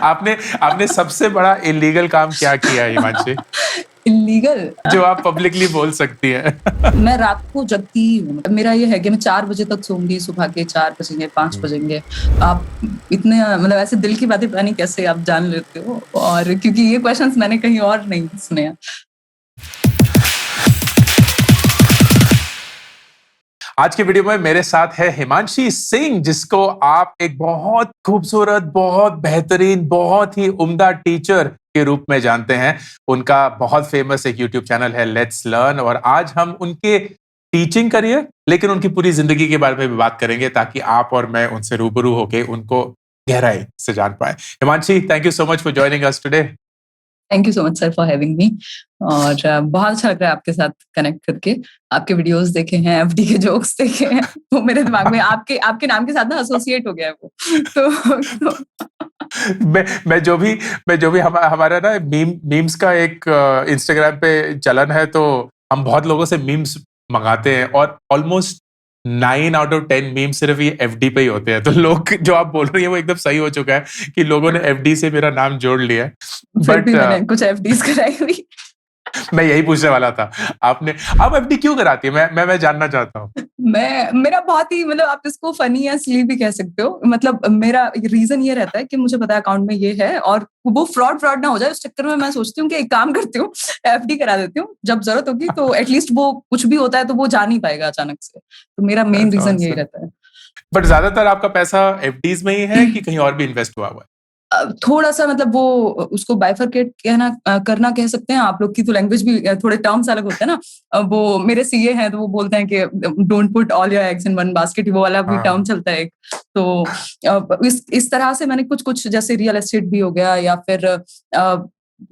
आपने आपने सबसे बड़ा इलीगल काम क्या किया है हिमांशी? इल्लीगल जो आप पब्लिकली बोल सकती हैं? मैं रात को जगती ही हूँ। मेरा ये है कि मैं 4 बजे तक सोऊँगी, सुबह के 4 बजेंगे, 5 बजेंगे। आप इतने मतलब ऐसे दिल की बातें पता नहीं कैसे आप जान लेते हो, और क्योंकि ये क्वेश्चन्स मैंने कहीं और नहीं सुने हैं। आज के वीडियो में मेरे साथ है हिमांशी सिंह, जिसको आप एक बहुत खूबसूरत, बहुत बेहतरीन, बहुत ही उम्दा टीचर के रूप में जानते हैं। उनका बहुत फेमस एक यूट्यूब चैनल है लेट्स लर्न, और आज हम उनके टीचिंग करियर, लेकिन उनकी पूरी जिंदगी के बारे में भी बात करेंगे, ताकि आप और मैं उनसे रूबरू होके उनको गहराई से जान पाए। Himanshi, thank you so much for joining us today. Thank you so much sir for having me, और बहुत अच्छा लग रहा है आपके साथ कनेक्ट करके। आपके वीडियोस देखे हैं, एफडी के जोक्स देखे हैं, वो मेरे दिमाग में आपके आपके नाम के साथ ना एसोसिएट हो गया है वो। तो मैं जो भी हमारा ना मीम्स का एक इंस्टाग्राम पे चलन है, तो हम बहुत लोगों से मीम्स मंगाते हैं, और ऑलमोस्ट 9 आउट ऑफ 10 मीम्स सिर्फ ये एफडी पे ही होते हैं। तो लोग जो आप बोल रही है वो एकदम सही हो चुका है कि लोगों ने एफडी से मेरा नाम जोड़ लिया है। फिर बट भी मैंने कुछ एफडीज कराई हुई। मैं यही पूछने वाला था, आपने आप एफडी क्यों कराती है? मैं जानना चाहता हूँ। मेरा बहुत ही मतलब आप इसको फनी या सिली भी कह सकते हो। मतलब मेरा रीजन ये रहता है कि मुझे पता है अकाउंट में ये है, और वो फ्रॉड ना हो जाए, उस चक्कर में मैं सोचती हूँ कि एक काम करती हूँ, एफडी करा देती हूँ। जब जरूरत होगी तो एटलीस्ट वो कुछ भी होता है तो वो जा नहीं पाएगा अचानक से। तो मेरा मेन रीजन यही रहता है। बट ज्यादातर आपका पैसा एफडीज में ही है कि कहीं और भी इन्वेस्ट हुआ हुआ है? थोड़ा-सा मतलब वो उसको बाइफरकेट करना कह सकते हैं। आप लोग की तो लैंग्वेज भी थोड़े टर्म्स अलग होते हैं ना। वो मेरे सीए हैं तो वो बोलते हैं कि don't put all your eggs in one basket, वो वाला भी टर्म चलता है एक। तो इस तरह से मैंने कुछ जैसे रियल एस्टेट भी हो गया, या फिर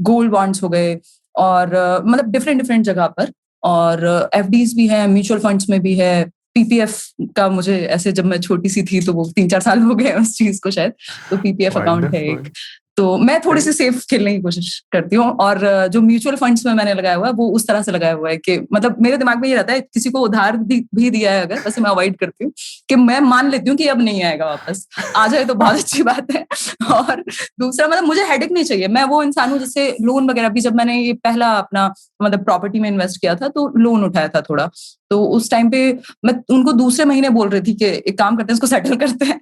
गोल्ड बॉन्ड्स हो गए, और मतलब डिफरेंट जगह पर, और एफडीज भी हैं, म्यूचुअल फंड्स में भी है। पीपीएफ का मुझे ऐसे, जब मैं छोटी सी थी तो वो 3-4 साल हो गए उस चीज को शायद, तो पीपीएफ अकाउंट है एक। तो मैं थोड़ी सी सेफ खेलने की कोशिश करती हूँ, और जो म्यूचुअल फंड्स में मैंने लगाया हुआ है वो उस तरह से लगाया हुआ है कि मतलब मेरे दिमाग में ये रहता है, किसी को उधार भी दिया है अगर, वैसे मैं अवॉइड करती हूँ कि मैं मान लेती हूँ कि अब नहीं आएगा वापस, आ जाए तो बहुत अच्छी बात है। और दूसरा मतलब मुझे हेडेक नहीं चाहिए। मैं वो इंसान हूँ जैसे लोन वगैरह भी, जब मैंने ये पहला अपना मतलब प्रॉपर्टी में इन्वेस्ट किया था तो लोन उठाया था थोड़ा, तो उस टाइम पे मैं उनको दूसरे महीने बोल रही थी कि एक काम करते हैं, इसको सेटल करते हैं।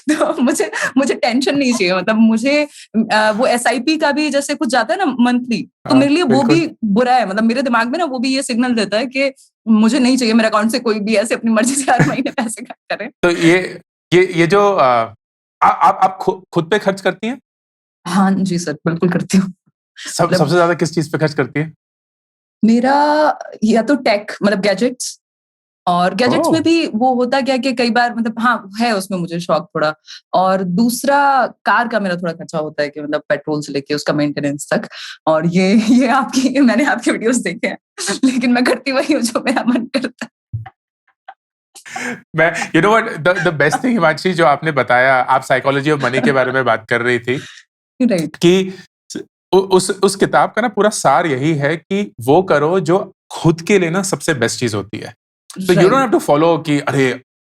तो मुझे टेंशन नहीं चाहिए। मतलब मुझे वो एसआईपी का भी जैसे कुछ जाता है ना मंथली, तो मेरे लिए वो भी बुरा है। मतलब मेरे दिमाग में ना वो भी ये सिग्नल देता है कि मुझे नहीं चाहिए मेरे अकाउंट से कोई भी ऐसे अपनी मर्जी से हर महीने पैसे कट करे। तो ये जो आप खुद पे खर्च करती हैं? हाँ जी सर, बिल्कुल करती हूँ। सबसे ज्यादा किस चीज पे खर्च करती है? मेरा या तो टेक मतलब गैजेट्स, और गैजेट्स में भी वो होता क्या कि कई बार मतलब हाँ है उसमें मुझे शौक थोड़ा। और दूसरा कार का मेरा थोड़ा खर्चा होता है कि मतलब पेट्रोल से लेके उसका मेंटेनेंस तक। और ये आपकी मैंने आपके वीडियोस देखे हैं, लेकिन मैं करती वही हूँ जो मेरा मन करता है। मैं you know what the best thing Himanshi, जो आपने बताया, आप साइकोलॉजी ऑफ मनी के बारे में बात कर रही थी, राइट। कि उस किताब का ना पूरा सार यही है कि वो करो जो खुद के लिए ना सबसे बेस्ट चीज होती है। तो you don't have to follow कि अरे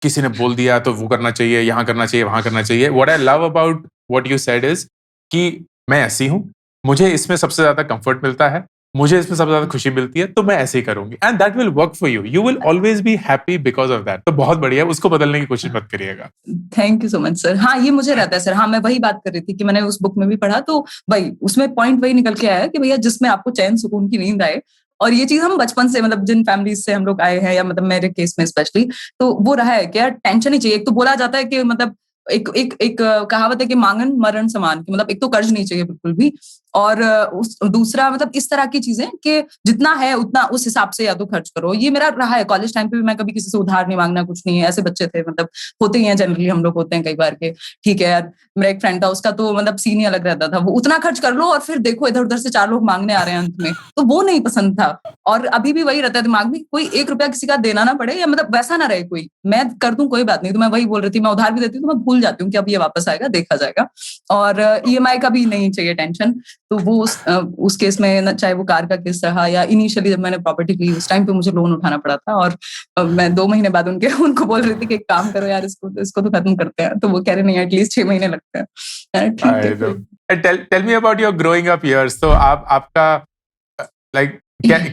किसी ने बोल दिया तो वो करना चाहिए, यहाँ करना चाहिए, वहां करना चाहिए। What I love about what you said is कि मैं ऐसी हूं, मुझे इसमें सबसे ज्यादा कंफर्ट मिलता है, मुझे इसमें सबसे ज्यादा खुशी मिलती है, तो मैं ऐसे ही करूंगी, and that will work for you. You will always be happy because of that. तो बहुत बढ़िया, उसको बदलने की कोशिश मत करिएगा। Thank you so much sir. हाँ ये मुझे रहता है सर। हाँ मैं वही बात कर रही थी कि मैंने उस बुक में भी पढ़ा, तो वही उसमें पॉइंट वही निकल के आया कि भैया जिसमें आपको चैन सुकून की नींद आए, और ये चीज हम बचपन से मतलब जिन फैमिलीज से हम लोग आए हैं, या मतलब मेरे केस में स्पेशली, तो वो रहा है कि यार टेंशन ही चाहिए। एक तो बोला जाता है कि मतलब एक कहावत है कि मांगन मरण समान, कि मतलब एक तो कर्ज नहीं चाहिए बिल्कुल भी, और दूसरा मतलब इस तरह की चीजें कि जितना है उतना उस हिसाब से या तो खर्च करो। ये मेरा रहा है। कॉलेज टाइम पे भी मैं कभी किसी से उधार नहीं मांगना, कुछ नहीं है। ऐसे बच्चे थे, मतलब होते ही हैं जनरली, हम लोग होते हैं कई बार के, ठीक है यार मेरा एक फ्रेंड था, उसका तो मतलब सीन ही अलग रहता था। वो उतना खर्च कर लो और फिर देखो इधर उधर से 4 लोग मांगने आ रहे हैं अंत में, तो वो नहीं पसंद था। और अभी भी वही रहता है दिमाग में, कोई 1 रुपया किसी का देना ना पड़े, या मतलब वैसा ना रहे कोई, मैं कर दूं कोई बात नहीं। तो मैं वही बोल रही थी, मैं उधार भी देती हूँ तो मैं भूल जाती हूँ कि अब ये वापस आएगा, देखा जाएगा। और ईएमआई का भी नहीं चाहिए टेंशन। तो वो उस केस में चाहे वो कार का केस रहा या इनिशियली जब मैंने प्रॉपर्टी ली उस टाइम पे मुझे लोन उठाना पड़ा था और मैं 2 महीने बाद उनको बोल रही थी कि एक काम करो यार इसको तो खत्म करते हैं, तो वो कह रहे नहीं एटलीस्ट 6 महीने लगते हैं। ठीक है I know. And tell me about your growing up years. तो आपका like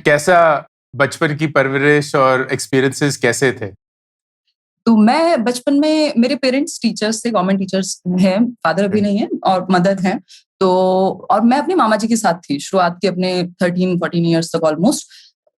कैसा बचपन की परवरिश और एक्सपीरियंसेस कैसे थे? तो मैं बचपन में मेरे पेरेंट्स टीचर्स थे, गवर्नमेंट टीचर्स हैं, फादर अभी नहीं है और मदर हैं। तो और मैं अपने मामा जी के साथ थी शुरुआत के अपने 13-14 इयर्स तक ऑलमोस्ट,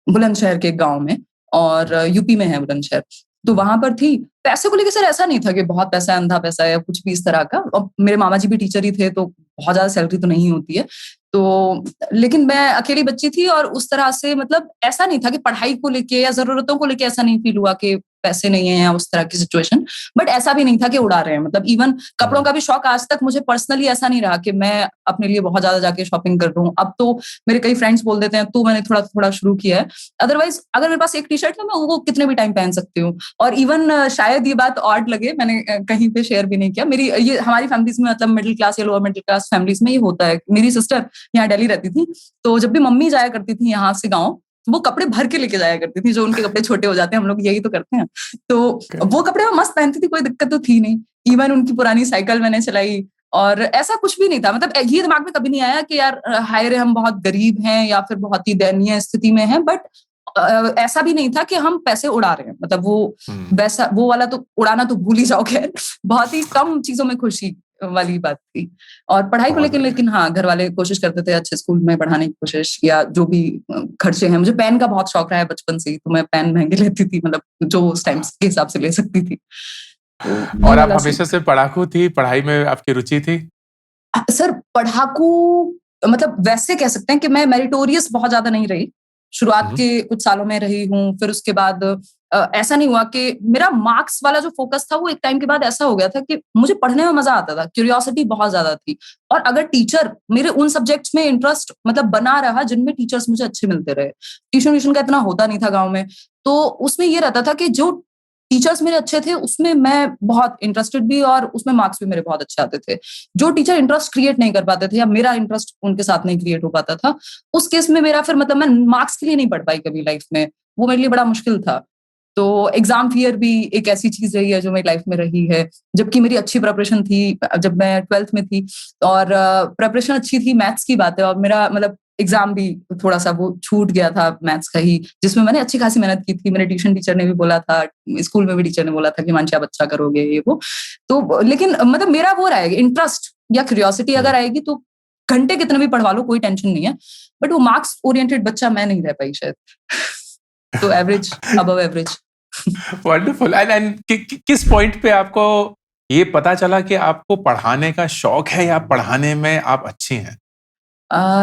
बुलंदशहर के गांव में, और यूपी में है बुलंदशहर। तो वहां पर थी। पैसे को लेकर सर ऐसा नहीं था कि बहुत पैसा है, अंधा पैसा है या कुछ भी इस तरह का, और मेरे मामा जी भी टीचर ही थे तो बहुत ज्यादा सैलरी तो नहीं होती है। तो लेकिन मैं अकेली बच्ची थी और उस तरह से मतलब ऐसा नहीं था कि पढ़ाई को लेके या जरूरतों को लेके ऐसा नहीं फील हुआ कि पैसे नहीं है या उस तरह की सिचुएशन, बट ऐसा भी नहीं था कि उड़ा रहे हैं। मतलब इवन कपड़ों का भी शौक आज तक मुझे पर्सनली ऐसा नहीं रहा कि मैं अपने लिए बहुत ज्यादा जाके शॉपिंग कर लूं। अब तो मेरे कई फ्रेंड्स बोल देते हैं तो मैंने थोड़ा थोड़ा शुरू किया है। अदरवाइज अगर मेरे पास एक टी शर्ट है मैं वो कितने भी टाइम पहन सकती हूँ। और इवन शायद ये बात ऑड लगे, मैंने कहीं पे शेयर भी नहीं किया, मेरी ये हमारी फैमिलीज में मतलब मिडिल क्लास या लोअर मिडिल क्लास फैमिलीज में ये होता है। मेरी सिस्टर यहाँ दिल्ली रहती थी, तो जब भी मम्मी जाया करती थी यहाँ से गाँव, वो कपड़े भर के लेके जाया करती थी, जो उनके कपड़े छोटे हो जाते हैं, हम लोग यही तो करते हैं। तो वो कपड़े मैं मस्त पहनती थी, कोई दिक्कत तो थी नहीं। इवन उनकी पुरानी साइकिल मैंने चलाई और ऐसा कुछ भी नहीं था। मतलब ये दिमाग में कभी नहीं आया कि यार हाय रे हम बहुत गरीब हैं या फिर बहुत ही दयनीय स्थिति में हैं, बट ऐसा भी नहीं था कि हम पैसे उड़ा रहे हैं। मतलब वो वैसा वो वाला तो उड़ाना तो भूल ही जाओ। खैर बहुत ही कम चीजों में खुशी वाली बात थी। और पढ़ाई को लेकिन हाँ, घर वाले कोशिश करते थे अच्छे स्कूल में पढ़ाने की कोशिश, या जो भी खर्चे हैं। मुझे पेन का बहुत शौक रहा है बचपन से ही, तो मैं पेन महंगे लेती थी, मतलब जो उस टाइम के हिसाब से ले सकती थी। तो और आप हमेशा से पढ़ाकू थी, पढ़ाई में आपकी रुचि थी? सर पढ़ाकू मतलब वैसे कह सकते हैं कि मैं मेरिटोरियस बहुत ज्यादा नहीं रही। शुरुआत के कुछ सालों में रही हूँ, फिर उसके बाद ऐसा नहीं हुआ कि मेरा मार्क्स वाला जो फोकस था वो एक टाइम के बाद ऐसा हो गया था कि मुझे पढ़ने में मजा आता था, क्यूरियोसिटी बहुत ज्यादा थी। और अगर टीचर मेरे उन सब्जेक्ट्स में इंटरेस्ट मतलब बना रहा जिनमें टीचर्स मुझे अच्छे मिलते रहे, ट्यूशन का इतना होता नहीं था गाँव में, तो उसमें ये रहता था कि जो टीचर्स मेरे अच्छे थे उसमें मैं बहुत इंटरेस्टेड भी, और उसमें मार्क्स भी मेरे बहुत अच्छे आते थे। जो टीचर इंटरेस्ट क्रिएट नहीं कर पाते थे या मेरा इंटरेस्ट उनके साथ नहीं क्रिएट हो पाता था, उस केस में मेरा फिर मतलब मैं मार्क्स के लिए नहीं पढ़ पाई कभी लाइफ में, वो मेरे लिए बड़ा मुश्किल था। तो एग्जाम फियर भी एक ऐसी चीज रही है जो मेरी लाइफ में रही है, जबकि मेरी अच्छी प्रिपरेशन थी जब मैं 12th में थी, और प्रिपरेशन अच्छी थी, मैथ्स की बात है, और मेरा मतलब एग्जाम भी थोड़ा सा वो छूट गया था मैथ्स का ही, जिसमें मैंने अच्छी खासी मेहनत की थी। मेरे ट्यूशन टीचर ने भी बोला था, स्कूल में भी टीचर ने बोला था कि मानसी आप अच्छा करोगे ये वो। तो लेकिन मतलब मेरा वो रहेगा इंटरेस्ट या क्यूरियोसिटी अगर आएगी तो घंटे कितने भी पढ़वा लो कोई टेंशन नहीं है, बट वो मार्क्स ओरिएंटेड बच्चा मैं नहीं रह पाई शायद। तो average, above average. Wonderful. And किस पॉइंट पे आपको ये पता चला कि आपको पढ़ाने का शौक है या पढ़ाने में आप अच्छी हैं?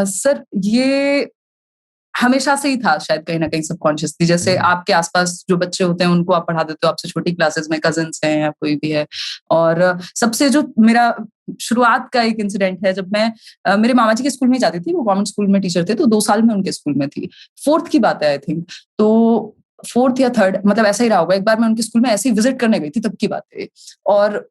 सर ये हमेशा से ही था शायद, कहीं ना कहीं सबकॉन्शियसली। जैसे आपके आसपास जो बच्चे होते हैं उनको आप पढ़ा देते हो, आपसे छोटी क्लासेस में कजिन्स हैं या कोई भी है। और सबसे जो मेरा शुरुआत का एक इंसिडेंट है, जब मैं मेरे मामा जी के स्कूल में जाती थी, वो गवर्नमेंट स्कूल में टीचर थे, तो 2 साल में उनके स्कूल में थी। 4th की बात है आई थिंक, तो 4th या 3rd मतलब ऐसा ही रहा होगा। एक बार मैं उनके स्कूल में ऐसे ही विजिट करने गई थी, तब की बात है। और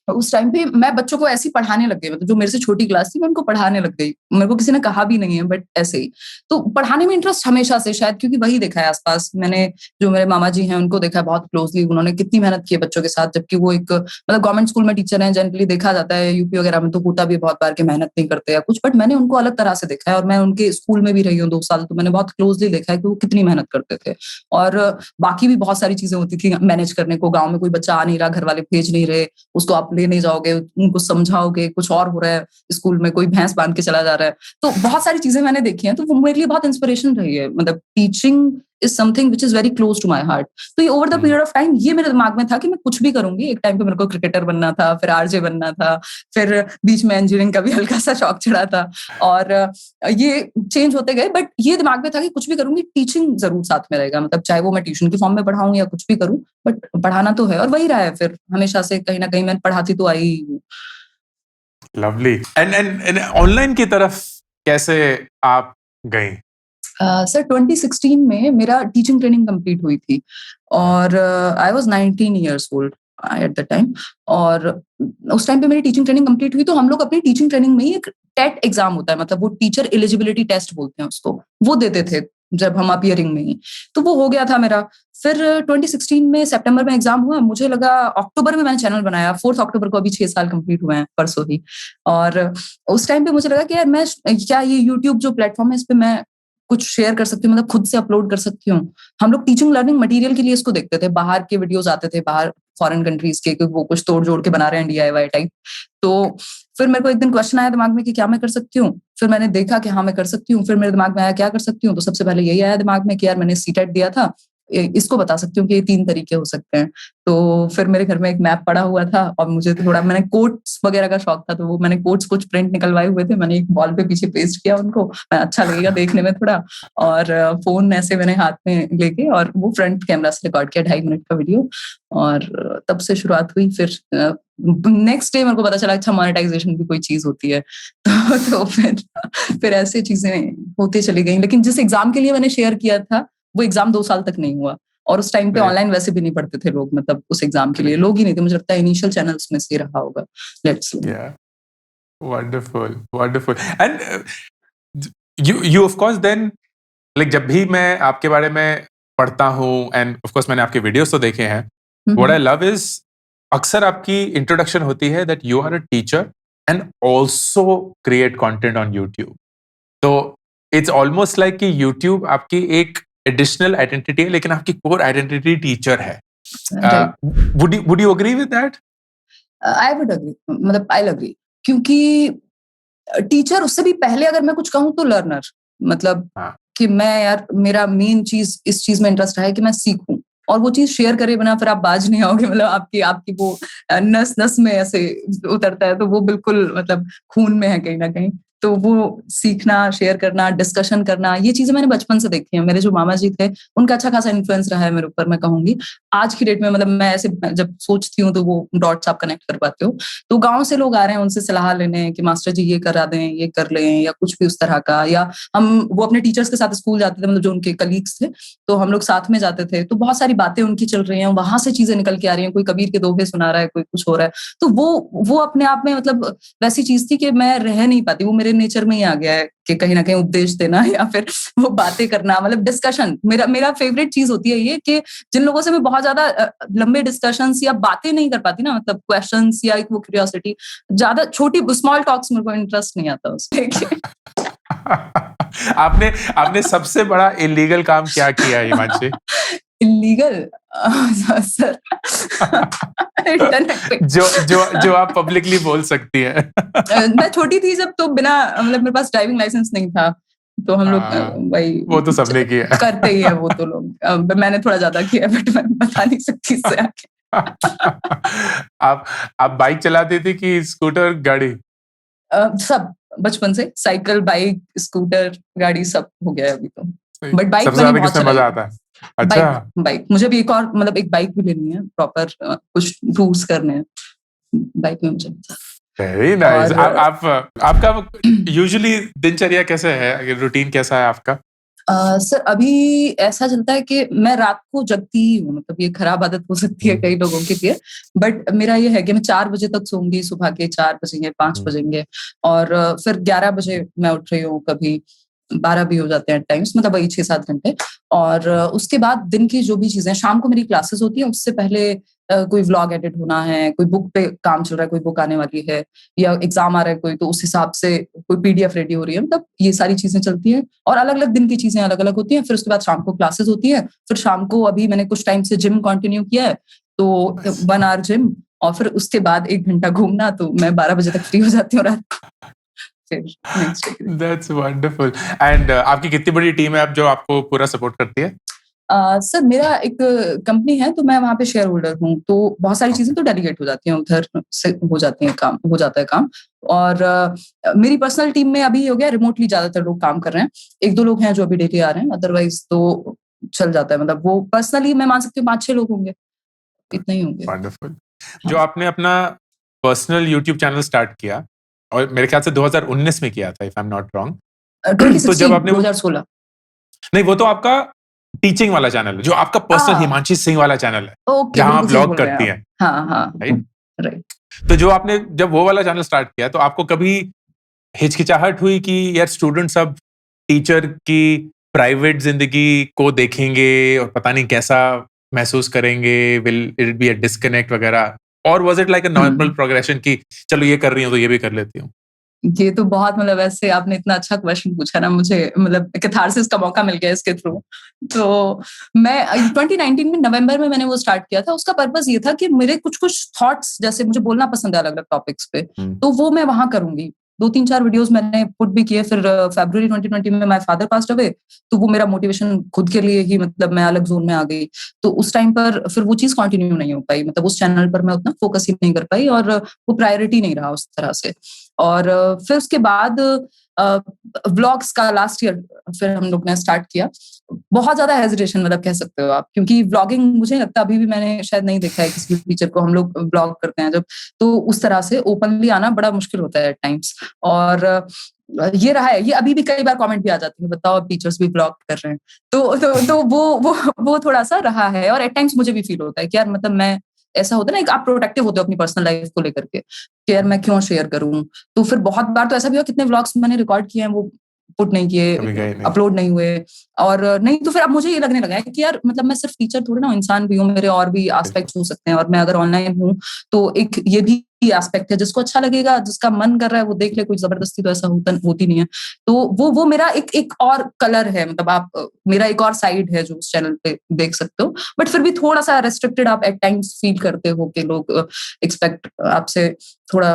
उस टाइम पे मैं बच्चों को ऐसे ही पढ़ाने लग गई, मतलब जो मेरे से छोटी क्लास थी मैं उनको पढ़ाने लग गई। मेरे को किसी ने कहा भी नहीं है, बट ऐसे ही। तो पढ़ाने में इंटरेस्ट हमेशा से, शायद क्योंकि वही देखा है आसपास मैंने, जो मेरे मामा जी हैं उनको देखा है बहुत क्लोजली, उन्होंने कितनी मेहनत की है बच्चों के साथ, जबकि वो एक मतलब गवर्नमेंट स्कूल में टीचर हैं। जनरली देखा जाता है यूपी वगैरह में तो होता भी बहुत बार के मेहनत नहीं करते या कुछ, बट मैंने उनको अलग तरह से देखा है। और मैं उनके स्कूल में भी रही हूँ 2 साल, तो मैंने बहुत क्लोजली देखा है कि वो कितनी मेहनत करते थे। और बाकी भी बहुत सारी चीजें होती थी मैनेज करने को। गाँव में कोई बच्चा आ नहीं रहा, घर वाले भेज नहीं रहे, उसको आप ले नहीं जाओगे, उनको समझाओगे, कुछ और हो रहा है स्कूल में, कोई भैंस बांध के चला जा रहा है। तो बहुत सारी चीजें मैंने देखी हैं, तो वो मेरे लिए बहुत इंस्पिरेशन रही है। मतलब teaching is something which is very close to my heart. तो ये over the period of time ये मेरे दिमाग में था कि मैं कुछ भी करूंगी। एक टाइम पे मेरे को क्रिकेटर बनना था, फिर आरजे बनना था, फिर बीच में इंजीनियरिंग का भी हल्का सा शौक चढ़ा था, और ये चेंज होते गए। बट ये दिमाग में था कि कुछ भी करूंगी, टीचिंग जरूर साथ में रहेगा। मतलब चाहे वो मैं ट्यूशन के फॉर्म में पढ़ाऊं या कुछ भी करूं, बट पढ़ाना तो है। और वही रहा है फिर हमेशा से, कहीं ना कहीं मैं पढ़ाती तो आई हूँ। लवली। एंड ऑनलाइन की तरफ कैसे आप गई? सर 2016 में मेरा टीचिंग ट्रेनिंग कंप्लीट हुई थी, और I was 19 years old. At the time. और उस टाइम पे मेरी टीचिंग ट्रेनिंग कंप्लीट हुई, तो हम लोग अपनी टीचिंग ट्रेनिंग में ही एक टेट एग्जाम होता है, मतलब वो टीचर एलिजिबिलिटी टेस्ट बोलते हैं उसको, वो देते थे जब हम अपीयरिंग में ही। तो वो हो गया था मेरा। फिर 2016 में सितंबर में एग्जाम हुआ, मुझे लगा अक्टूबर में मैंने चैनल बनाया, 4 अक्टूबर को, अभी 6 साल कंप्लीट हुए हैं परसों ही। और उस टाइम पे मुझे लगा कि यार मैं क्या ये यूट्यूब जो प्लेटफॉर्म है इस पे मैं कुछ शेयर कर सकती हूँ, मतलब खुद से अपलोड कर सकती हूँ। हम लोग टीचिंग लर्निंग मटेरियल के लिए इसको देखते थे, बाहर के वीडियोस आते थे, बाहर फॉरेन कंट्रीज के, वो कुछ तोड़ जोड़ के बना रहे हैं DIY टाइप। तो फिर मेरे को एक दिन क्वेश्चन आया दिमाग में कि क्या मैं कर सकती हूँ। फिर मैंने देखा कि हाँ मैं कर सकती हूँ। फिर मेरे दिमाग में आया क्या कर सकती हूँ, तो सबसे पहले यही आया दिमाग में कि यार मैंने सीटेट दिया था, इसको बता सकती हूँ कि ये 3 तरीके हो सकते हैं। तो फिर मेरे घर में एक मैप पड़ा हुआ था, और मुझे थोड़ा, मैंने कोट्स वगैरह का शौक था, तो वो मैंने कोट्स कुछ प्रिंट निकलवाए हुए थे, मैंने एक वॉल पे पीछे पेस्ट किया उनको, अच्छा लगेगा देखने में थोड़ा। और फोन ऐसे मैंने हाथ में लेके, और वो फ्रंट कैमरा से रिकॉर्ड किया 2.5 मिनट का वीडियो, और तब से शुरुआत हुई। फिर नेक्स्ट डे मेरे को पता चला अच्छा मोनेटाइजेशन भी कोई चीज होती है। तो फिर ऐसे चीजें होती चली गई। लेकिन जिस एग्जाम के लिए मैंने शेयर किया था वो एग्जाम 2 साल तक नहीं हुआ, और उस टाइम पे ऑनलाइन वैसे भी नहीं पढ़ते थे लोग, मतलब उस एग्जाम के लिए लोग ही नहीं थे, मुझे लगता है इनिशियल चैनल्स में से रहा होगा। Let's see. Wonderful and you of course then, like जब भी मैं आपके बारे में पढ़ता हूँ, एंड ऑफ कोर्स मैंने आपके वीडियोस तो देखे हैं, what I love is अक्सर आपकी इंट्रोडक्शन होती है that you are a teacher and also create content on YouTube. तो it's almost like कि YouTube आपकी एक एडिशनल आइडेंटिटी है, लेकिन आपकी कोर आइडेंटिटी टीचर है। would you agree with that? I would agree, मतलब आई अग्री, क्योंकि टीचर उससे भी पहले अगर मैं कुछ कहूँ तो लर्नर, मतलब कि मैं यार मेरा मेन चीज इस चीज में इंटरेस्ट है कि मैं सीखूं, और वो चीज शेयर करे बिना फिर आप बाज नहीं आओगे, मतलब आपकी वो नस नस में ऐसे उतरता है, तो वो बिल्कुल मतलब खून में है कहीं ना कहीं। तो वो सीखना, शेयर करना, डिस्कशन करना, ये चीजें मैंने बचपन से देखी है। मेरे जो मामा जी थे उनका अच्छा खासा इन्फ्लुएंस रहा है मेरे ऊपर, मैं कहूंगी। आज की डेट में मतलब मैं ऐसे जब सोचती हूँ तो वो डॉट्स आप कनेक्ट कर पाते हो। तो गांव से लोग आ रहे हैं, उनसे सलाह लेने कि मास्टर जी ये करा दें, ये कर लें, या कुछ भी उस तरह का। या वो अपने टीचर्स के साथ स्कूल जाते थे, मतलब जो उनके कलीग्स थे, तो हम लोग साथ में जाते थे। तो बहुत सारी बातें उनकी चल रही हैं, वहां से चीजें निकल के आ रही हैं, कोई कबीर के दोहे सुना रहा है, कोई कुछ हो रहा है। तो वो अपने आप में मतलब वैसी चीज थी कि मैं रह नहीं पाती, वो मेरे नेचर में ही आ गया है कि कहीं ना कहीं उपदेश देना या फिर वो बातें करना, मतलब डिस्कशन। मेरा फेवरेट चीज होती है ये कि जिन लोगों से मैं बहुत ज्यादा लंबे डिस्कशंस या बातें नहीं कर पाती ना, मतलब क्वेश्चंस या एक वो क्यूरियोसिटी, ज्यादा छोटी स्मॉल टॉक्स मेरे को इंटरेस्ट नहीं आता उसमें। आपने सबसे बड़ा इलीगल काम क्या किया हिमांशी? इलीगल सर इंटरनेट पे जो आप पब्लिकली बोल सकती है। मैं छोटी थी जब, तो बिना, मतलब मेरे पास ड्राइविंग लाइसेंस नहीं था, तो हम लोग भाई वो तो सबने किया करते ही है वो तो लोग। मैंने थोड़ा ज्यादा किया, बट मैं बता नहीं सकती इससे आगे। आप बाइक चलाती थी कि स्कूटर, गाड़ी? सब, बचपन से साइकिल, बाइक, स्कूटर, गाड़ी सब हो गया है अभी तो। बट बाइक सबसे ज्यादा किसमें मजा आता है? अच्छा, बाइक मुझे भी एक और, मतलब एक बाइक भी लेनी है प्रॉपर, कुछ टूर्स करने हैं, बाइक में मुझे। Very nice. आपका यूजुअली दिनचर्या कैसे है, रूटीन कैसा है आपका? सर अभी ऐसा चलता है कि मैं रात को जगती ही हूँ, मतलब ये खराब आदत हो सकती है कई लोगों के लिए, बट मेरा ये है कि मैं 4 बजे तक सोऊंगी, सुबह के 4 बजेंगे, 5 बजेंगे, और फिर 11 बजे मैं उठ रही हूँ, कभी 12 भी हो जाते हैं टाइम्स, मतलब वही 6-7 घंटे। और उसके बाद दिन की जो भी चीजें, शाम को मेरी क्लासेस होती है, उससे पहले कोई व्लॉग एडिट होना है, कोई बुक पे काम चल रहा है, कोई बुक आने वाली है, या एग्जाम आ रहा है कोई, तो उस हिसाब से कोई PDF रेडी हो रही है, मतलब ये सारी चीजें चलती हैं। और अलग अलग दिन की चीजें अलग अलग होती हैं। फिर उसके बाद शाम को क्लासेस होती है, फिर शाम को अभी मैंने कुछ टाइम से जिम कंटिन्यू किया है, तो 1 आवर जिम, और फिर उसके बाद 1 घंटा घूमना, तो मैं 12 बजे तक फ्री हो जाती हूँ रात को। That's wonderful. And आपकी कितनी बड़ी टीम है अब जो आपको पूरा सपोर्ट करती है? सर मेरा एक कंपनी है, तो मैं वहां पे शेयर होल्डर हूँ, तो बहुत सारी चीजें तो डेलीगेट हो जाती हैं, उधर से हो जाती हैं काम, हो जाता है काम। और मेरी पर्सनल टीम में अभी हो गया रिमोटली ज्यादातर लोग काम कर रहे हैं, 1-2 लोग हैं जो अभी डेली आ रहे हैं, अदरवाइज तो चल जाता है, मतलब वो पर्सनली मैं मान सकती हूँ 5-6 लोग होंगे, इतना ही होंगे। वंडरफुल। जो आपने अपना पर्सनल यूट्यूब चैनल स्टार्ट किया, और मेरे ख्याल से 2019 में किया था, if I am not wrong, तो जब आपने 2016 नहीं, वो तो आपका टीचिंग वाला चैनल है, जो आपका पर्सनल हाँ हिमांशी सिंह वाला चैनल है, ओके जहां आप बिल्कुल सही व्लॉग बोल रहे हैं करती आप। हैं, हाँ राइट? राइट। तो जो आपने जब वो वाला चैनल स्टार्ट किया, तो आपको कभी हिचकिचाहट हुई कि यार स्टूडेंट्स अब टीचर की प्राइवेट जिंदगी को देखेंगे और पता नहीं कैसा महसूस करेंगे, will it be a disconnect वगैरह, और was it like a normal progression कि चलो ये कर रही हूँ तो ये भी कर लेती हूँ? ये तो बहुत मतलब ऐसे आपने इतना अच्छा क्वेश्चन पूछा ना, मुझे मतलब कैथारसिस का मौका मिल गया इसके थ्रू। तो मैं 2019 में नवंबर में मैंने वो स्टार्ट किया था। उसका पर्पस ये था कि मेरे कुछ थॉट्स, जैसे मुझे बोलना पसंद है अलग-अलग टॉपिक्स पे, तो वो मैं वहाँ करूँगी। 2-3-4 वीडियोस मैंने पुट भी किए। फिर फरवरी 2020 में माय फादर पास्ड अवे, तो वो मेरा मोटिवेशन खुद के लिए ही, मतलब मैं अलग ज़ोन में आ गई। तो उस टाइम पर फिर वो चीज़ कंटिन्यू नहीं हो पाई, मतलब उस चैनल पर मैं उतना फोकस ही नहीं कर पाई और वो प्रायोरिटी नहीं रहा उस तरह से। और फिर उसके बाद व्लॉग्स का लास्ट ईयर फिर हम लोग ने स्टार्ट किया। बहुत ज़्यादा हेजिटेशन मतलब कह सकते हो आप, क्योंकि व्लॉगिंग मुझे नहीं लगता अभी भी मैंने शायद नहीं देखा है किसी भी टीचर को, हम लोग व्लॉग करते हैं जब, तो उस तरह से ओपनली आना बड़ा मुश्किल होता है एट टाइम्स। और ये रहा है, ये अभी भी कई बार कमेंट भी आ जाते हैं, बताओ अब टीचर्स भी व्लॉग कर रहे हैं। तो वो थोड़ा-सा रहा है और एट टाइम्स मुझे भी फील होता है कि यार मतलब मैं, ऐसा होता है ना, एक आप प्रोटेक्टिव होते हो अपनी पर्सनल लाइफ को लेकर के, कि यार मैं क्यों शेयर करूँ? तो फिर बहुत बार तो ऐसा भी हुआ, कितने व्लॉग्स मैंने रिकॉर्ड किए हैं वो पुट नहीं किए, कभी गए नहीं। अपलोड नहीं हुए। और नहीं तो फिर अब मुझे ये लगने लगा है कि यार मतलब मैं सिर्फ टीचर थोड़ी ना हूँ, इंसान भी हूँ, मेरे और भी एस्पेक्ट्स हो सकते हैं, और मैं अगर ऑनलाइन हूँ तो एक ये भी एस्पेक्ट है, जिसको अच्छा लगेगा, जिसका मन कर रहा है वो देख ले, कोई जबरदस्ती तो ऐसा होती नहीं है। तो वो मेरा एक एक और कलर है, मतलब आप मेरा एक और साइड है जो उस चैनल पे देख सकते हो। बट फिर भी थोड़ा सा रेस्ट्रिक्टेड आप एट टाइम्स फील करते हो कि लोग एक्सपेक्ट आपसे थोड़ा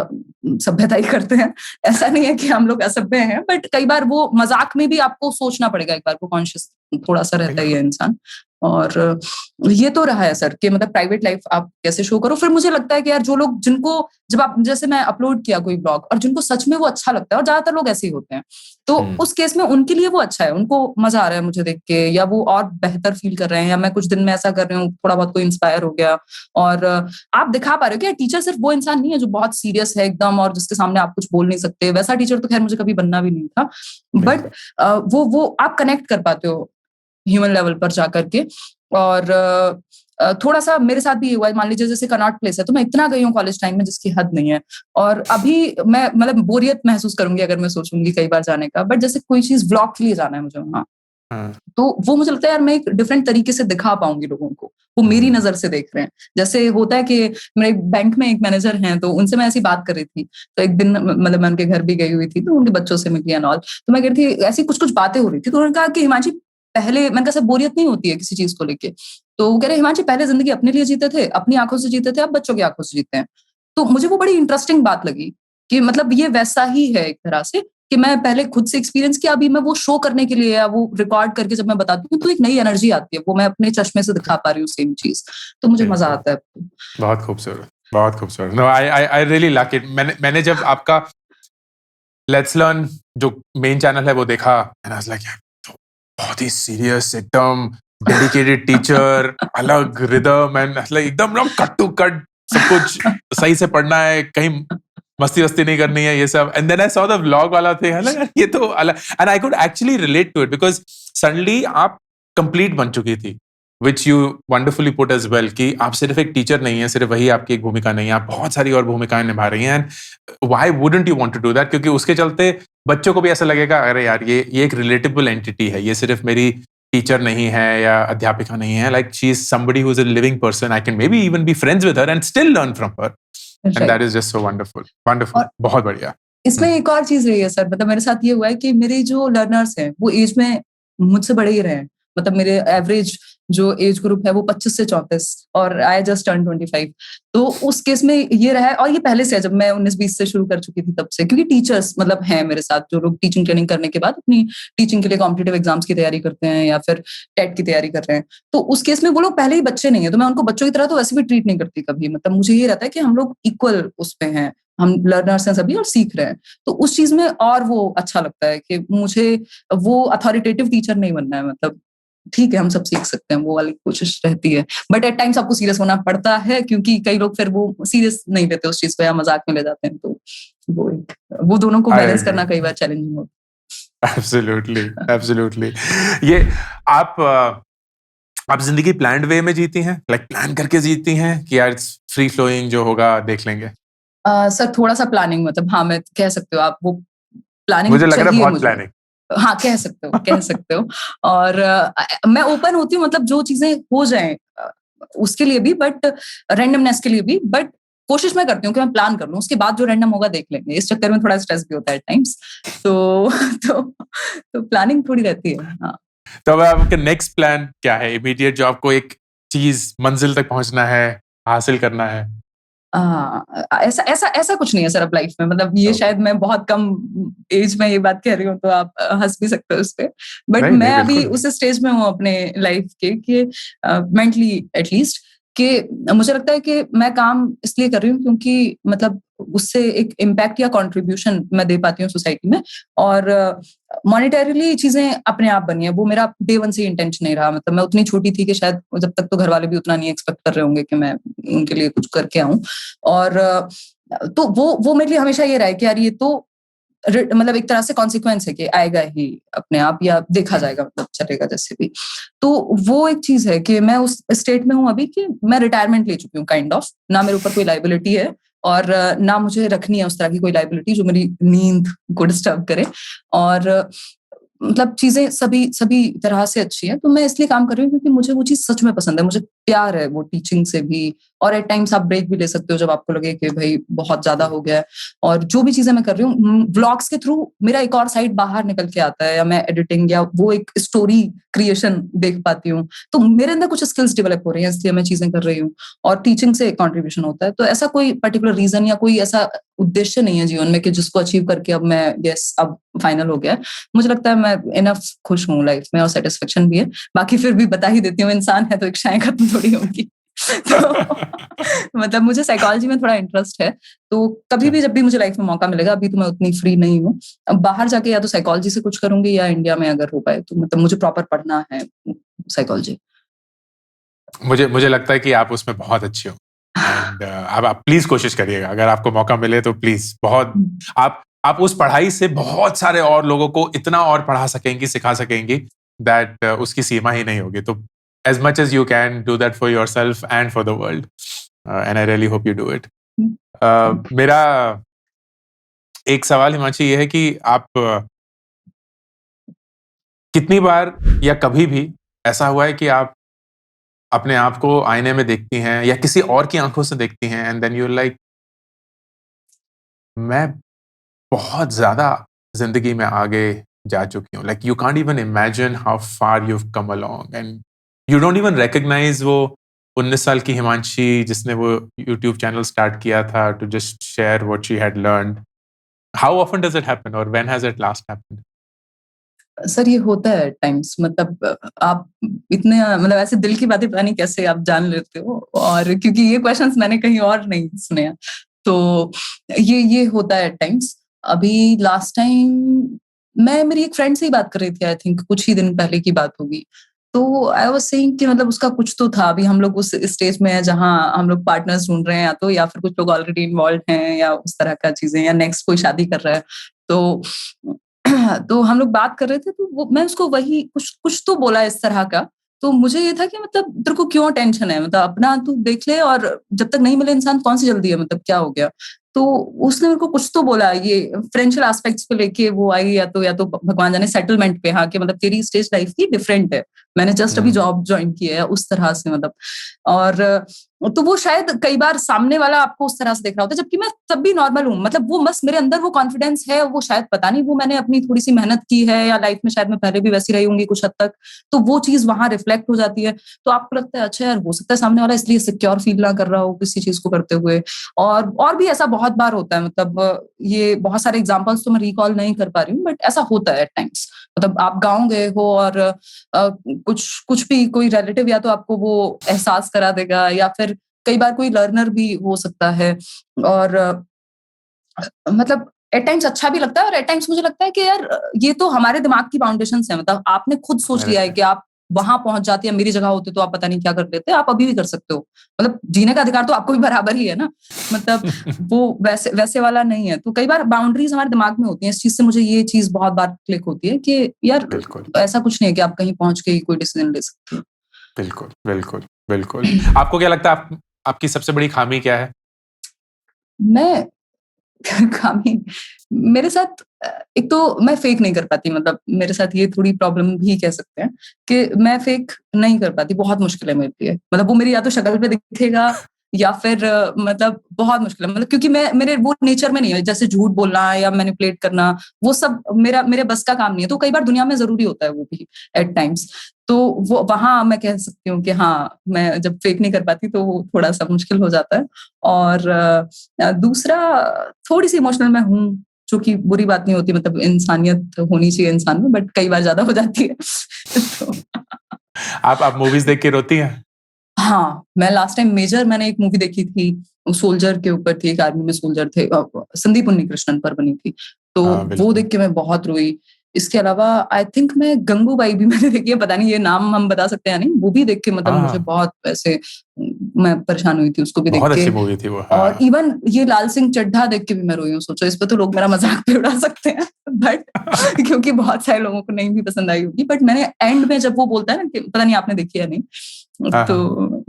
सभ्यता ही करते हैं। ऐसा नहीं है कि हम लोग असभ्य हैं, बट कई बार वो मजाक में भी आपको सोचना पड़ेगा, एक बार को कॉन्शियस थोड़ा सा रहता ही है इंसान। और ये तो रहा है सर कि मतलब प्राइवेट लाइफ आप कैसे शो करो। फिर मुझे लगता है कि यार जो लोग, जिनको, जब आप, जैसे मैं अपलोड किया कोई ब्लॉग और जिनको सच में वो अच्छा लगता है, और ज्यादातर लोग ऐसे ही होते हैं, तो उस केस में उनके लिए वो अच्छा है, उनको मजा आ रहा है मुझे देख के, या वो और बेहतर फील कर रहे हैं, या मैं कुछ दिन में ऐसा कर रही हूँ, थोड़ा बहुत कोई इंस्पायर हो गया। और आप दिखा पा रहे हो कि टीचर सिर्फ वो इंसान नहीं है जो बहुत सीरियस है एकदम और जिसके सामने आप कुछ बोल नहीं सकते। वैसा टीचर तो खैर मुझे कभी बनना भी नहीं था, बट वो आप कनेक्ट कर पाते हो ह्यूमन लेवल पर जाकर के। और थोड़ा सा मेरे साथ भी ये हुआ है, मान लीजिए जैसे कनॉट प्लेस है, तो मैं इतना गई हूँ कॉलेज टाइम में जिसकी हद नहीं है। और अभी मैं मतलब बोरियत महसूस करूंगी अगर मैं सोचूंगी कई बार जाने का, बट जैसे कोई चीज ब्लॉग के लिए जाना है मुझे वहां, तो वो मुझे लगता है यार मैं एक डिफरेंट तरीके से दिखा पाऊंगी लोगों को, वो मेरी नजर से देख रहे हैं। जैसे होता है कि मेरे बैंक में एक मैनेजर हैं, तो उनसे मैं ऐसी बात कर रही थी, तो एक दिन मतलब मैं उनके घर भी गई हुई थी, तो उनके बच्चों से मिली एंड ऑल, तो मैं कह रही थी ऐसी कुछ कुछ बातें हो रही थी, तो उन्होंने कहा कि हिमांशी पहले, मैंने कहा बोरियत नहीं होती है किसी चीज को लेके? तो वो कह रहे हिमांशी पहले जिंदगी अपने लिए जीते थे, अपनी आंखों से जीते थे, अब बच्चों की आंखों से जीते हैं। तो मुझे वो बड़ी इंटरेस्टिंग बात लगी कि मतलब ये वैसा ही है एक तरह से, कि मैं पहले खुद से एक्सपीरियंस किया, अभी मैं वो शो करने के लिए या वो रिकॉर्ड करके जब मैं बताती हूँ तो एक नई एनर्जी आती है, वो मैं अपने चश्मे से दिखा पा रही हूँ सेम चीज, तो मुझे मजा आता है। बहुत खूबसूरत, बहुत खूबसूरत। No, I really like it. मैंने जब आपका लेट्स लर्न जो मेन चैनल है वो देखा, एंड आई वाज लाइक बहुत ही सीरियस, एकदम डेडिकेटेड टीचर, अलग रिदम, एंड लाइक एकदम ना कट टू कट, सब कुछ सही से पढ़ना है, कहीं मस्ती वस्ती नहीं करनी है, ये सब। And then I saw the vlog वाला थे, यार ये तो अलग, and I could actually relate to it because suddenly आप कंप्लीट बन चुकी थी, which you wonderfully put as well, कि आप सिर्फ एक टीचर नहीं है, सिर्फ वही आपकी एक भूमिका नहीं है, आप बहुत सारी और भूमिकाएं निभा रही हैं। And why wouldn't you want to do that? क्योंकि उसके चलते बच्चों को भी ऐसा लगेगा, अरे यार ये एक रिलेटेबल एंटिटी है, ये सिर्फ मेरी टीचर नहीं है या अध्यापिका नहीं है, like she is somebody who is a living person, I can may be even be friends with her and still learn from her, and that is just so wonderful, wonderful, बहुत बढ़िया। इसमें एक और चीज रही है सर, मतलब मेरे साथ ये हुआ है कि मेरे जो लर्नर्स हैं वो एज में मुझसे बड़े ही रहे हैं, मतलब मेरे एवरेज जो एज ग्रुप है वो 25 से 34, और आई जस्ट टर्न 25। तो उस केस में ये रहा है, और ये पहले से है, जब मैं 19-20 से शुरू कर चुकी थी तब से, क्योंकि टीचर्स मतलब हैं मेरे साथ जो लोग टीचिंग ट्रेनिंग करने के बाद अपनी टीचिंग के लिए कॉम्पिटिटिव एग्जाम्स की तैयारी करते हैं या फिर टेट की तैयारी कर रहे हैं, तो उस केस में वो लोग पहले ही बच्चे नहीं है, तो मैं उनको बच्चों की तरह तो वैसे भी ट्रीट नहीं करती कभी, मतलब मुझे ये रहता है कि हम लोग इक्वल उस पे हैं, हम लर्नर्स हैं सभी और सीख रहे हैं। तो उस चीज में और वो अच्छा लगता है कि मुझे वो अथॉरिटेटिव टीचर नहीं बनना है, मतलब ठीक है हम सब सीख सकते हैं, वो वाली कोशिश रहती है। बट एट टाइम्स आपको सीरियस होना पड़ता है, क्योंकि कई लोग फिर वो सीरियस नहीं लेते उस चीज को या मजाक में ले जाते हैं, तो वो दोनों को बैलेंस करना कई बार चैलेंजिंग होता है। Absolutely, absolutely. ये आप आप जिंदगी प्लान्ड वे में जीती हैं, लाइक प्लान करके जीती हैं, कि यार फ्री फ्लोइंग जो होगा देख लेंगे? सर थोड़ा सा प्लानिंग, मतलब हाँ मैं कह सकते हो आप, वो प्लानिंग मुझे लग रहा है चाहिए बहुत मुझे। प्लानिंग। हाँ कह सकते हो, कह सकते हो। और मैं ओपन होती हूँ, मतलब जो चीजें हो जाएं उसके लिए भी, बट रैंडमनेस के लिए भी, बट कोशिश मैं करती हूँ कि मैं प्लान कर लूँ, उसके बाद जो रैंडम होगा देख लेंगे। इस चक्कर में थोड़ा स्ट्रेस भी होता है टाइम्स, तो तो प्लानिंग थोड़ी रहती है। हाँ। तो अब आपका नेक्स्ट प्लान क्या है इमीडिएट, जो आपको एक चीज मंजिल तक पहुंचना है, हासिल करना है? ऐसा ऐसा ऐसा कुछ नहीं है सर अब लाइफ में, मतलब ये ओके। शायद मैं बहुत कम एज में ये बात कह रही हूँ, तो आप हंस भी सकते हो उस पे, बट नहीं मैं नहीं, अभी बिल्कुल नहीं। उस स्टेज में हूँ अपने लाइफ के कि मेंटली एटलीस्ट, कि मुझे लगता है कि मैं काम इसलिए कर रही हूँ क्योंकि मतलब उससे एक इम्पैक्ट या कंट्रीब्यूशन मैं दे पाती हूँ सोसाइटी में, और मॉनिटरीली चीजें अपने आप बनी है। वो मेरा डे वन से इंटेंशन नहीं रहा, मतलब मैं उतनी छोटी थी कि शायद जब तक तो घर वाले भी उतना नहीं एक्सपेक्ट कर रहे होंगे कि मैं उनके लिए कुछ करके आऊं, और तो वो मेरे लिए हमेशा ये रहा है कि यार ये तो मतलब एक तरह से कॉन्सिक्वेंस है कि आएगा ही अपने आप, या देखा जाएगा, मतलब चलेगा जैसे भी। तो वो एक चीज है कि मैं उस स्टेट में हूँ अभी कि मैं रिटायरमेंट ले चुकी हूँ काइंड ऑफ, ना मेरे ऊपर कोई लाइबिलिटी है, और ना मुझे रखनी है उस तरह की कोई लाइबिलिटी जो मेरी नींद को डिस्टर्ब करे, और मतलब चीजें सभी सभी तरह से अच्छी है। तो मैं इसलिए काम कर रही हूँ क्योंकि मुझे वो चीज सच में पसंद है, मुझे प्यार है वो टीचिंग से भी, और एट टाइम्स आप ब्रेक भी ले सकते हो जब आपको लगे कि भाई बहुत ज्यादा हो गया है। और जो भी चीजें मैं कर रही हूँ व्लॉग्स के थ्रू, मेरा एक और साइड बाहर निकल के आता है, या मैं एडिटिंग या वो एक स्टोरी क्रिएशन देख पाती हूँ, तो मेरे अंदर कुछ स्किल्स डेवलप हो रही हैं, इसलिए मैं चीजें कर रही हूँ, और टीचिंग से कंट्रीब्यूशन होता है। तो ऐसा कोई पर्टिकुलर रीजन या कोई ऐसा उद्देश्य नहीं है जीवन में कि जिसको अचीव करके अब मैं यस अब फाइनल हो गया है। मुझे लगता है मैं इनफ खुश हूँ लाइफ में, और सेटिस्फेक्शन भी है। बाकी फिर भी बता ही देती हूँ, इंसान है तो इच्छाएं खत्म थोड़ी होंगी। तो मतलब मुझे साइकोलॉजी में थोड़ा इंटरेस्ट है, तो कभी भी जब भी मुझे लाइफ में मौका मिलेगा, अभी तो मैं उतनी फ्री नहीं हूँ, अब बाहर जाके या तो साइकोलॉजी से कुछ करूंगी, या इंडिया में अगर हो पाए तो मतलब मुझे प्रॉपर पढ़ना है साइकोलॉजी। मुझे मुझे लगता है कि आप उसमें बहुत अच्छी हो, एंड अब आप प्लीज कोशिश करिएगा, अगर आपको मौका मिले तो प्लीज बहुत, आप उस पढ़ाई से बहुत सारे और लोगों को इतना और पढ़ा सकेंगी, सिखा सकेंगी, दैट उसकी सीमा ही नहीं होगी। तो as much as you can do that for yourself and for the world, and I really hope you do it. मेरा एक सवाल हिमांशी ये है कि आप कितनी बार या कभी भी ऐसा हुआ है कि आप अपने आप को आईने में देखती हैं या किसी और की आंखों से देखती हैं, एंड देन यू लाइक, मैं बहुत ज्यादा जिंदगी में आगे जा चुकी हूँ, like you can't even imagine how far you come along, and you don't even recognise वो 19 साल की हिमांशी जिसने वो यूट्यूब चैनल स्टार्ट किया था to just share what she had learned. How often does it happen, और when has it last happened? Sir ये होता है टाइम्स, मतलब आप इतने मतलब ऐसे दिल की बातें पता नहीं कैसे आप जान लेते हो, और क्योंकि ये क्वेश्चंस मैंने कहीं और नहीं सुने हैं, तो ये होता है टाइम्स। अभी लास्ट टाइम मैं मेरी एक फ्रेंड से ही बात कर रही थी, आई थिंक कुछ ही दिन पहले की बात होगी, तो आई वाज सेइंग कि मतलब उसका कुछ तो था। अभी हम लोग उस स्टेज में है जहां हम लोग पार्टनर्स ढूंढ रहे हैं, या तो या फिर कुछ लोग ऑलरेडी इन्वॉल्व हैं, या उस तरह का चीजें, या नेक्स्ट कोई शादी कर रहा है, तो तो हम लोग बात कर रहे थे, तो वो मैं उसको वही कुछ कुछ तो बोला इस तरह का। तो मुझे ये था कि मतलब तेरे को क्यों टेंशन है, मतलब अपना तू देख ले, और जब तक नहीं मिले इंसान कौन सी जल्दी है, मतलब क्या हो गया। तो उसने मेरे को कुछ तो बोला, ये फाइनेंशियल एस्पेक्ट्स को लेके वो आई, या तो भगवान जाने सेटलमेंट पे, हाँ कि मतलब तेरी स्टेज लाइफ की डिफरेंट है, मैंने जस्ट अभी जॉब ज्वाइन की है, उस तरह से मतलब। और तो वो शायद कई बार सामने वाला आपको उस तरह से देख रहा होता है, जबकि मैं तब भी नॉर्मल हूँ, मतलब वो बस मेरे अंदर वो कॉन्फिडेंस है, वो शायद पता नहीं वो मैंने अपनी थोड़ी सी मेहनत की है, या लाइफ में शायद मैं पहले भी वैसी रही होंगी कुछ हद तक, तो वो चीज वहां रिफ्लेक्ट हो जाती है। तो आपको लगता है अच्छा यार, हो सकता है सामने वाला इसलिए सिक्योर फील ना कर रहा हो किसी चीज को करते हुए। और भी ऐसा बहुत बार होता है, मतलब ये बहुत सारे एग्जाम्पल्स तो मैं रिकॉल नहीं कर पा रही हूँ, बट ऐसा होता है एट टाइम्स। मतलब आप गाँव गए हो, और कुछ कुछ भी कोई रिलेटिव या तो आपको वो एहसास करा देगा, या फिर कई बार कोई लर्नर भी हो सकता है, और मतलब एट टाइम्स अच्छा भी लगता है, और एट टाइम्स मुझे लगता है कि यार ये तो हमारे दिमाग की फाउंडेशन है, मतलब आपने खुद सोच लिया है कि आप वहां पहुंच जाते हैं, मेरी जगह होते तो आप पता नहीं क्या कर लेते, आप अभी भी कर सकते हो, मतलब जीने का अधिकार तो आपको भी बराबर ही है ना, मतलब वो वैसे वैसे वाला नहीं है। तो कई बार बाउंड्रीज हमारे दिमाग में होती हैं, इस चीज से मुझे ये चीज बहुत बार क्लिक होती है कि यार बिल्कुल। ऐसा कुछ नहीं है कि आप कहीं पहुंच के ही कोई डिसीजन ले सकते हो। बिल्कुल, बिल्कुल, बिल्कुल। आपको क्या लगता है आपकी सबसे बड़ी खामी क्या है? मैं खामी मेरे साथ एक तो मैं फेक नहीं कर पाती, मतलब मेरे साथ ये थोड़ी प्रॉब्लम भी कह सकते हैं कि मैं फेक नहीं कर पाती, बहुत मुश्किल है मेरे लिए। मतलब वो मेरी या तो शक्ल पे दिखेगा या फिर मतलब बहुत मुश्किल है, मतलब क्योंकि मेरे वो नेचर में नहीं है, जैसे झूठ बोलना या मैनिपुलेट करना, वो सब मेरे बस का काम नहीं है। तो कई बार दुनिया में जरूरी होता है वो भी एट टाइम्स। तो वो वहां मैं कह सकती हूँ कि हाँ, मैं जब फेक नहीं कर पाती तो वो थोड़ा सा मुश्किल हो जाता है। और दूसरा, थोड़ी सी इमोशनल मैं हूँ, जो कि बुरी बात नहीं होती, मतलब इंसानियत होनी चाहिए इंसान में, बट कई बार ज्यादा हो जाती है। तो आप मूवीज देख के रोती हैं? हाँ, मैं लास्ट टाइम मेजर मैंने एक मूवी देखी थी, सोल्जर के ऊपर थी, एक आर्मी में सोल्जर थे, संदीप उन्नीकृष्णन पर बनी थी, तो हाँ, वो बिल्कुल। देख के मैं बहुत रोई। इसके अलावा आई थिंक मैं गंगूबाई भी मैंने देखी है, पता नहीं ये नाम हम बता सकते हैं या नहीं, वो भी देख के मतलब मुझे हाँ, बहुत ऐसे मैं परेशान हुई थी उसको भी देख बहुत के। अच्छी मूवी थी वो। और हाँ। इवन ये लाल सिंह चड्ढा देख के भी मैं रोई हूँ। सोचो, इस पे तो लोग मेरा मजाक भी उड़ा सकते हैं, बट क्योंकि बहुत सारे लोगों को नहीं भी पसंद आई होगी, बट मैंने एंड में जब वो बोलता है ना कि पता नहीं आपने देखी है नहीं, हाँ, हाँ।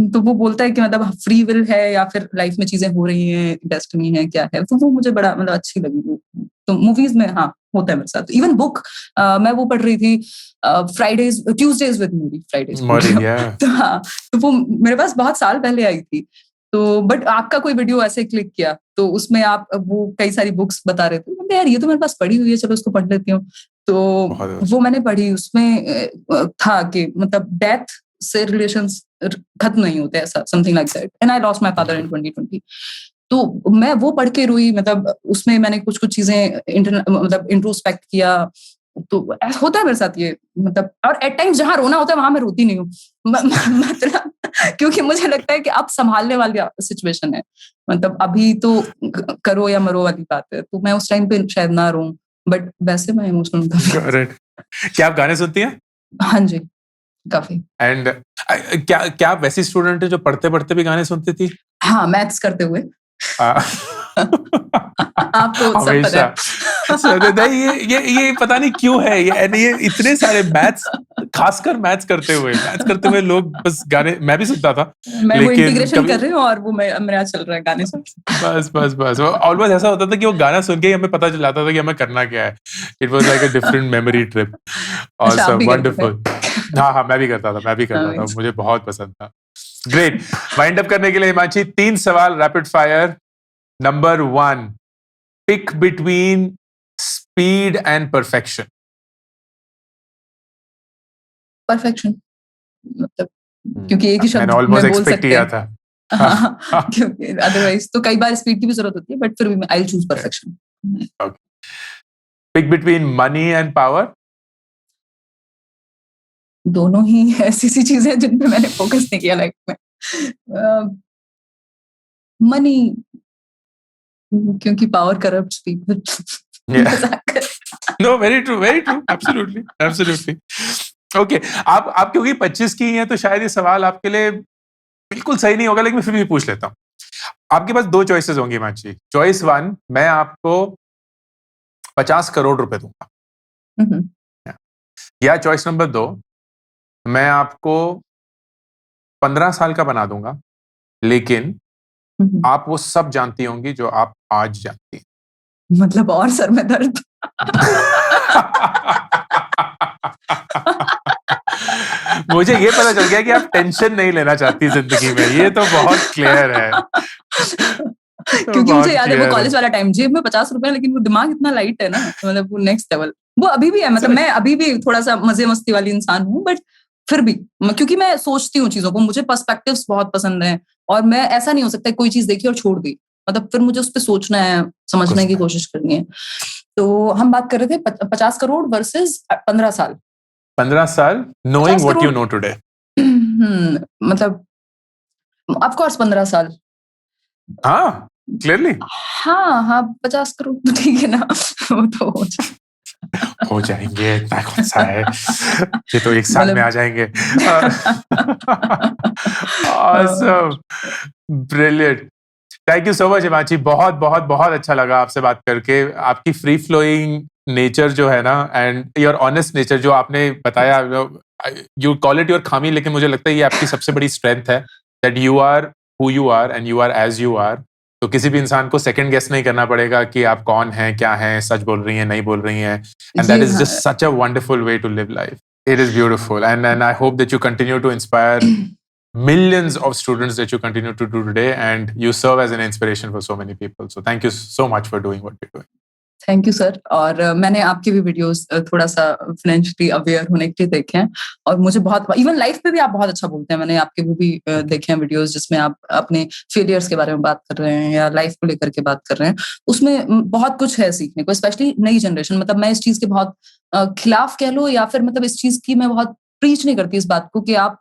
तो वो बोलता है कि मतलब फ्री विल है या फिर लाइफ में चीजें हो रही हैं, डेस्टिनी है, क्या है, तो वो मुझे बड़ा मतलब अच्छी लगी वो। तो मूवीज में हाँ होता है मेरे साथ। इवन बुक मैं वो पढ़ रही थी, Fridays Tuesdays with movie, Fridays मरी है। तो हाँ, तो वो मेरे पास बहुत साल पहले आई थी। तो बट आपका कोई वीडियो ऐसे क्लिक किया तो उसमें आप वो कई सारी बुक्स बता रहे थे, मैंने यार ये तो मेरे पास पढ़ी हुई है, चलो इसको पढ़ लेती हूँ। तो बहुत। वो मैंने पढ़ी, उसमें था कि मतलब डेथ से रिलेशंस खत्म नहीं होते, ऐसा something like that, and I lost my father in 2020। तो मैं वो पढ़ के रोई, मतलब उसमें मैंने कुछ कुछ चीजें मतलब इंट्रोस्पेक्ट किया। तो होता है मेरे साथ ये, मतलब और एट टाइम्स जहां रोना होता है वहां मैं रोती नहीं हूँ। मतलब क्योंकि मुझे लगता है कि अब संभालने वाली सिचुएशन है, मतलब अभी तो करो या मरो वाली बात है, तो मैं उस टाइम पे शायद ना रो, बट वैसे मैं इमोशनल काफी हूँ। करेक्ट। क्या आप गाने सुनती हैं? हाँ जी, काफी। एंड क्या क्या आप वैसी स्टूडेंट है जो पढ़ते पढ़ते भी गाने सुनती थी? हाँ, मैथ्स करते हुए। आ, आपको सब पता हमेशा। नहीं, ये पता नहीं क्यों है ये इतने सारे मैथ्स, खासकर मैथ्स करते हुए लोग बस गाने, मैं भी सुनता था मैं वो लेकिन इंटीग्रेशन कभी, कर रही हूँ और वो मेरा चल रहा है गाने से। बस ऑलमोस्ट ऐसा होता था कि वो गाना सुन के ही हमें पता चल जाता था कि हमें करना क्या है। It was like a different memory trip. अच्छा, आप ऑसम, भी करते थे? वंडरफुल। हाँ, हाँ, मैं भी करता था, मुझे बहुत पसंद था। ग्रेट। वाइंड अप करने के लिए हिमांशी 3 सवाल rapid fire. Number 1, pick between speed and perfection. Perfection, मतलब क्योंकि एक ही मैंने शब्द ऑलमोस्ट में बोल एक्सपेक्ट सकते किया हैं। था। हाँ, क्योंकि अदरवाइज तो कई बार स्पीड की भी जरूरत होती है, बट फिर भी I will choose perfection. Pick between money and power. दोनों ही ऐसी सी चीजें हैं जिन पे मैंने फोकस नहीं किया लाइफ में। मनी, क्योंकि पावर करप्ट पीपल। मजाक कर। No, very true, absolutely, absolutely. Okay, आप क्योंकि 25 की हैं तो शायद ये सवाल आपके लिए बिल्कुल सही नहीं होगा, लेकिन मैं फिर भी पूछ लेता हूँ। आपके पास 2 चॉइसेस होंगी हिमांशी। चॉइस 1, मैं आपको 50 करोड़ रुपए दूंगा, हम्म, या चॉइस नंबर 2, मैं आपको 15 साल का बना दूंगा, लेकिन हम्म। आप वो सब जानती होंगी जो आप आज जानती हैं। मतलब और सर में दर्द। मुझे ये पता चल गया कि आप टेंशन नहीं लेना चाहती जिंदगी में, ये तो बहुत क्लियर है। तो क्योंकि मुझे बहुत याद है वो क्लियर है। कॉलेज वाला टाइम, जेब में 50 रुपए, लेकिन वो दिमाग इतना लाइट है ना, मतलब वो नेक्स्ट लेवल। वो अभी भी है, मतलब मैं अभी भी थोड़ा सा मजे मस्ती वाली इंसान हूँ, बट फिर भी क्योंकि मैं सोचती हूँ चीजों को, मुझे पर्सपेक्टिव्स बहुत पसंद है, और मैं ऐसा नहीं हो सकता कोई चीज देखी और छोड़ दी, मतलब फिर मुझे उस पर सोचना है, समझने की कोशिश करनी है। तो हम बात कर रहे थे 50 करोड़ वर्सेस 15 साल। 15 साल, knowing 50 crore. What you know today. मतलब ऑफ कोर्स 15 साल। हाँ, क्लियरली। हाँ हाँ, 50 करोड़ तो ठीक है ना। वो तो हो जाए। हो जाएंगे, इतना कौन सा है, ये तो 1 साल में आ मतलब जाएंगे। Awesome, brilliant. Thank you so much Himanshi, बहुत बहुत बहुत अच्छा लगा आपसे बात करके। आपकी फ्री फ्लोइंग नेचर जो है ना, एंड योर ऑनेस्ट नेचर जो आपने बताया, you call it your खामी, लेकिन मुझे लगता है ये आपकी सबसे बड़ी strength है, that you are who you are and you are as you are. तो किसी भी इंसान को second guess नहीं करना पड़ेगा कि आप कौन हैं, क्या हैं, सच बोल रही हैं, नहीं बोल रही हैं. And that is just such a wonderful way to live life. It is beautiful. And I hope that you continue to inspire millions of students that you continue to do today, and you serve as an inspiration for so many people. So thank you so much for doing what you're doing. Thank you sir. और मैंने आपके भी videos थोड़ा सा financially aware होने के लिए देखे हैं, और मुझे बहुत, इवन लाइफ पे भी आप बहुत अच्छा बोलते हैं. मैंने आपके वो भी देखे हैं वीडियोस जिसमें आप अपने फेलियर्स के बारे में बात कर रहे हैं या लाइफ को लेकर के बात कर रहे हैं. उसमें बहुत कुछ है सीखने को, स्पेशली नई जनरेशन. मतलब मैं इस चीज के बहुत खिलाफ कह लो, या फिर मतलब इस चीज की मैं बहुत प्रीच नहीं करती इस बात को कि आप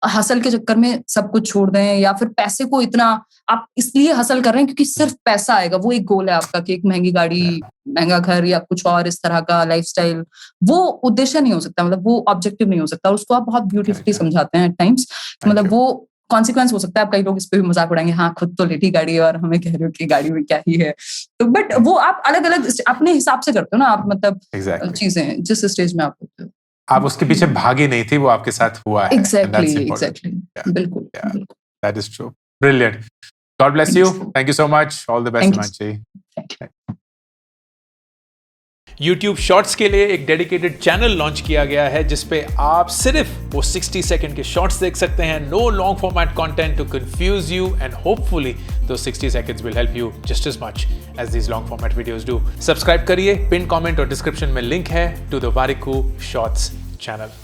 हसल के चक्कर में सब कुछ छोड़ दें, या फिर पैसे को इतना आप इसलिए हसल कर रहे हैं क्योंकि सिर्फ पैसा आएगा. वो एक गोल है आपका कि एक महंगी गाड़ी, महंगा घर या कुछ और इस तरह का लाइफस्टाइल, वो उद्देश्य नहीं हो सकता, मतलब वो ऑब्जेक्टिव नहीं हो सकता. और उसको आप बहुत ब्यूटीफुली समझाते हैं एट टाइम्स. मतलब वो कॉन्सिक्वेंस हो सकता है. आप कई लोग इस पे भी मजाक उड़ाएंगे, हाँ खुद तो लेटी गाड़ी है और हमें कह रहे हो कि गाड़ी में क्या ही है. तो बट वो आप अलग अलग अपने हिसाब से करते हो ना आप, मतलब चीजें जिस स्टेज में आप होते हो. आप उसके पीछे भागी नहीं थी, वो आपके साथ हुआ है. Exactly. बिल्कुल. That is true. Brilliant. God bless you. Thank you so much. All the best, Himanshi. YouTube Shorts के लिए एक डेडिकेटेड चैनल लॉन्च किया गया है जिसपे आप सिर्फ वो 60 सेकंड के शॉर्ट्स देख सकते हैं. No long format content to confuse you, and hopefully those 60 seconds will help you just as much as these long format videos do. Subscribe करिए, पिन कमेंट और डिस्क्रिप्शन में लिंक है to the Variku Shorts channel.